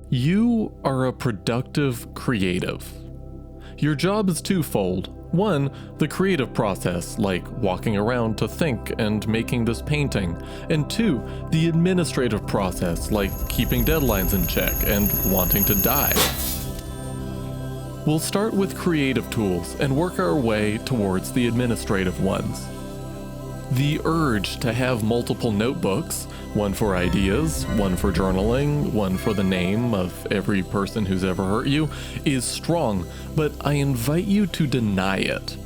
You are a productive creative. Your job is twofold. One, the creative process, like walking around to think and making this painting. And two, the administrative process, like keeping deadlines in check and wanting to die. We'll start with creative tools and work our way towards the administrative ones. The urge to have multiple notebooks, one for ideas, one for journaling, one for the name of every person who's ever hurt you, is strong, but I invite you to deny it.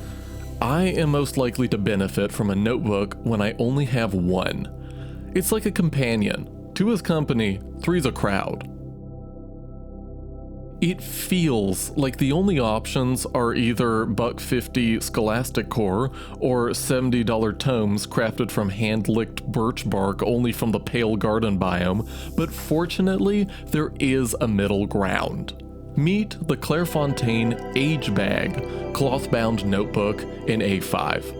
I am most likely to benefit from a notebook when I only have one. It's like a companion. Two is company, three's a crowd. It feels like the only options are either $1.50 Scholastic Core or $70 tomes crafted from hand-licked birch bark only from the Pale Garden biome, but fortunately, there is a middle ground. Meet the Clairefontaine Age Bag cloth-bound notebook in A5.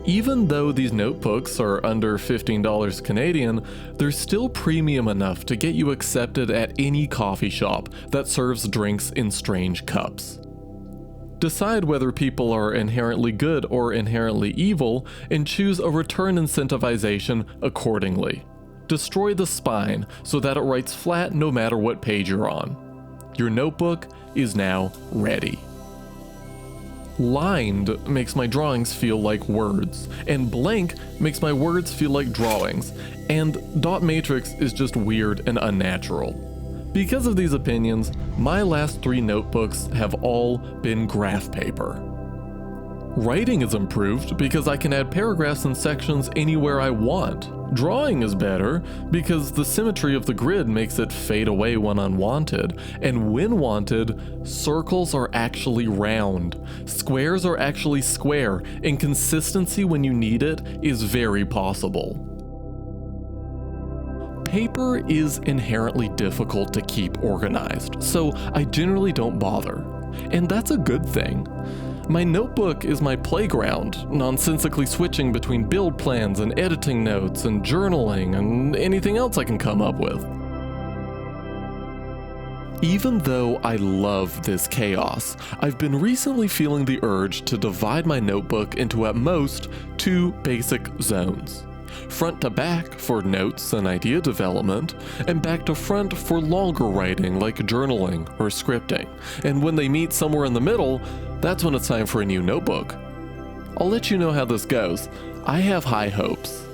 Even though these notebooks are under $15 Canadian, they're still premium enough to get you accepted at any coffee shop that serves drinks in strange cups. Decide whether people are inherently good or inherently evil, and choose a return incentivization accordingly. Destroy the spine so that it writes flat no matter what page you're on. Your notebook is now ready. Lined makes my drawings feel like words, and blank makes my words feel like drawings, and dot matrix is just weird and unnatural. Because of these opinions, my last 3 notebooks have all been graph paper. Writing is improved because I can add paragraphs and sections anywhere I want. Drawing is better because the symmetry of the grid makes it fade away when unwanted, and when wanted, circles are actually round, squares are actually square, and consistency when you need it is very possible. Paper is inherently difficult to keep organized, so I generally don't bother, and that's a good thing. My notebook is my playground, nonsensically switching between build plans and editing notes and journaling and anything else I can come up with. Even though I love this chaos, I've been recently feeling the urge to divide my notebook into at most 2 basic zones. Front to back for notes and idea development, and back to front for longer writing like journaling or scripting. And when they meet somewhere in the middle, that's when it's time for a new notebook. I'll let you know how this goes. I have high hopes.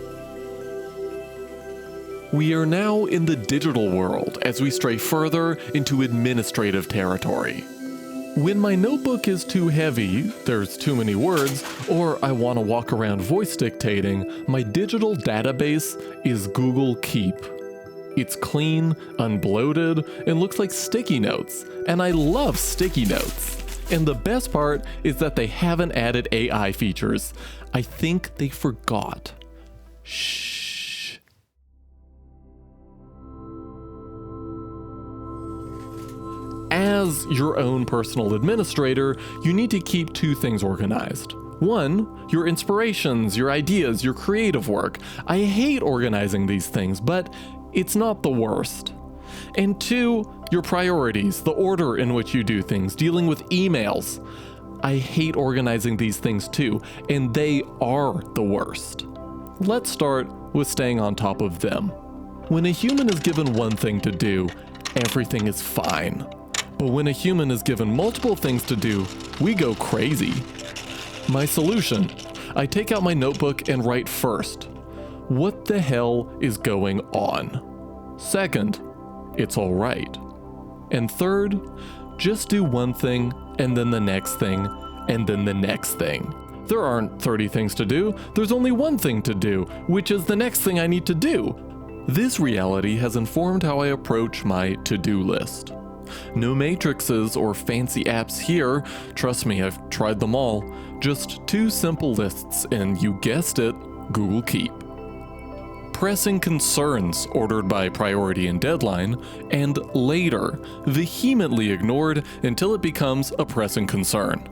We are now in the digital world as we stray further into administrative territory. When my notebook is too heavy, there's too many words, or I want to walk around voice dictating, my digital database is Google Keep. It's clean, unbloated, and looks like sticky notes, and I love sticky notes. And the best part is that they haven't added AI features. I think they forgot. Shh. As your own personal administrator, you need to keep 2 things organized. 1, your inspirations, your ideas, your creative work. I hate organizing these things, but it's not the worst. And 2, your priorities, the order in which you do things, dealing with emails. I hate organizing these things too, and they are the worst. Let's start with staying on top of them. When a human is given one thing to do, everything is fine. But when a human is given multiple things to do, we go crazy. My solution: I take out my notebook and write first, what the hell is going on? Second, it's all right. And third, just do one thing, and then the next thing, and then the next thing. There aren't 30 things to do, there's only one thing to do, which is the next thing I need to do. This reality has informed how I approach my to-do list. No matrices or fancy apps here, trust me, I've tried them all. Just 2 simple lists, and you guessed it, Google Keep. Pressing concerns ordered by priority and deadline, and later, vehemently ignored until it becomes a pressing concern.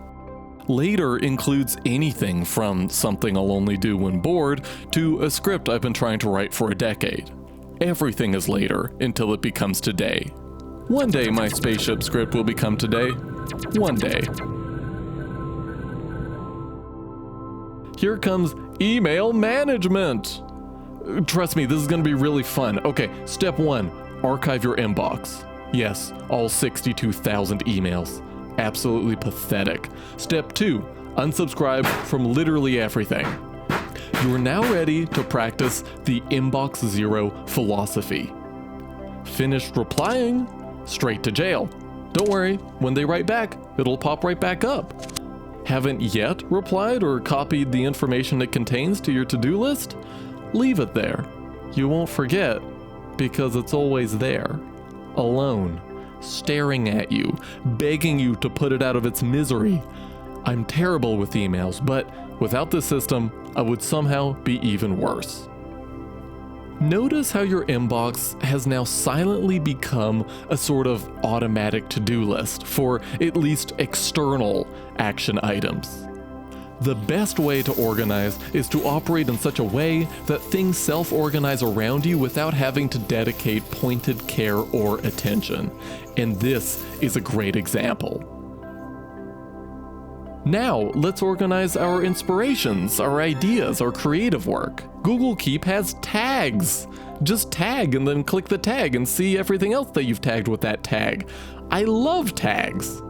Later includes anything from something I'll only do when bored to a script I've been trying to write for a decade. Everything is later until it becomes today. One day my spaceship script will become today. One day. Here comes email management. Trust me, this is going to be really fun. Okay, step 1, archive your inbox. Yes, all 62,000 emails. Absolutely pathetic. Step 2, unsubscribe from literally everything. You are now ready to practice the inbox zero philosophy. Finished replying, straight to jail. Don't worry, when they write back, it'll pop right back up. Haven't yet replied or copied the information it contains to your to-do list? Leave it there. You won't forget, because it's always there, alone, staring at you, begging you to put it out of its misery. I'm terrible with emails, but without this system, I would somehow be even worse. Notice how your inbox has now silently become a sort of automatic to-do list for at least external action items. The best way to organize is to operate in such a way that things self-organize around you without having to dedicate pointed care or attention. And this is a great example. Now, let's organize our inspirations, our ideas, our creative work. Google Keep has tags. Just tag and then click the tag and see everything else that you've tagged with that tag. I love tags.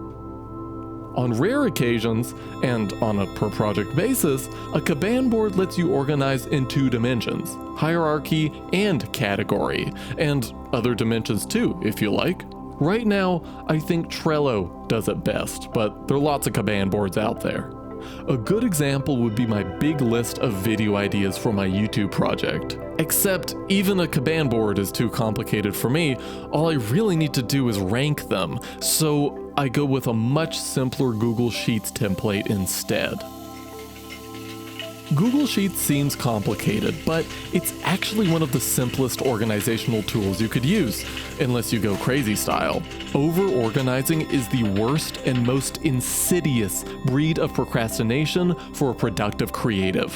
On rare occasions, and on a per project basis, a Kanban board lets you organize in 2 dimensions, hierarchy and category, and other dimensions too, if you like. Right now, I think Trello does it best, but there are lots of Kanban boards out there. A good example would be my big list of video ideas for my YouTube project. Except even a Kanban board is too complicated for me. All I really need to do is rank them, so I go with a much simpler Google Sheets template instead. Google Sheets seems complicated, but it's actually one of the simplest organizational tools you could use, unless you go crazy style. Over-organizing is the worst and most insidious breed of procrastination for a productive creative.